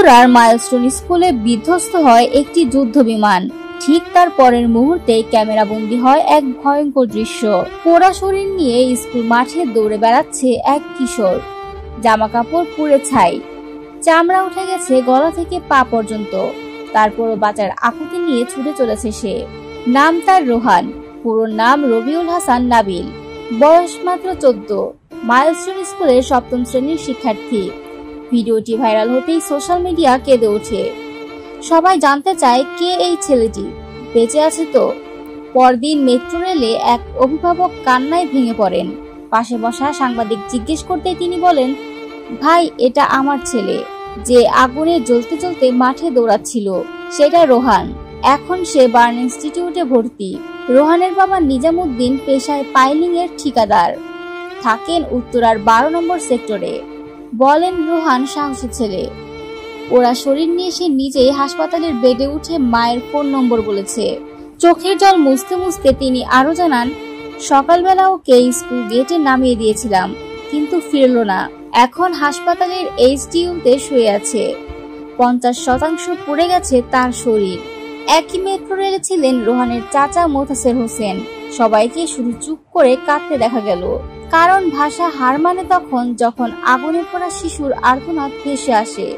উত্তরার মাইলস্টোন স্কুলে বিধ্বস্ত হয় একটি যুদ্ধ বিমান। ঠিক তার পরের মুহূর্তে ক্যামেরাবন্দী হয় এক ভয়ঙ্কর দৃশ্য। পোড়া শরীর নিয়ে স্কুল মাঠে দৌড়ে বেড়াচ্ছে এক কিশোর। জামা কাপড় পুড়ে ছাই, চামড়া উঠে গেছে গলা থেকে পা পর্যন্ত। তারপরও বাঁচার আকুতি নিয়ে ছুটে চলেছে সে। নাম তার রোহান, পুরো নাম রবিউল হাসান নাবিল। বয়স মাত্র 14। মাইলস্টোন স্কুলের 7ম শ্রেণীর শিক্ষার্থী। ভিডিওটি ভাইরাল হতেই সোশ্যাল মিডিয়া কেঁদে ওঠে। সবাই জানতে চায় কে এই ছেলেটি, বেঁচে আছে তো। পরদিন মেট্রো রেলে এক অভিভাবক কান্নায় ভেঙে পড়েন। পাশে বসা সাংবাদিক জিজ্ঞেস করতে তিনি বলেন, ভাই, এটা আমার ছেলে, যে আগুনে জ্বলতে জ্বলতে মাঠে দৌড়াচ্ছিল। সেটা রোহান। এখন সে বার্ন ইনস্টিটিউটে ভর্তি। রোহানের বাবা নিজামুদ্দিন পেশায় পাইলিং এর ঠিকাদার, থাকেন উত্তরার 12 নম্বর সেক্টরে। বলেন, রোহান সাহসী ছেলে। ওরা শরীর নিয়ে সে নিজেই হাসপাতালের বেডে উঠে মায়ের ফোন নম্বর বলেছে। চোখের জল মুছতে মুছতে তিনি আরো জানান, সকালবেলা ওকে স্কুল গেটে নামিয়ে দিয়েছিলাম, কিন্তু ফিরল না। এখন হাসপাতালের এইচডিইউতে শুয়ে আছে। 50% পুড়ে গেছে তার শরীর। একই মেট্রো রেলে ছিলেন রোহানের চাচা মোতাসের হোসেন। সবাইকে শুধু চুপ করে কাঁদতে দেখা গেল, কারণ ভাষা হার মানে তখন যখন আগুনে পোড়া শিশুর আর্তনাদ ভেসে আসে।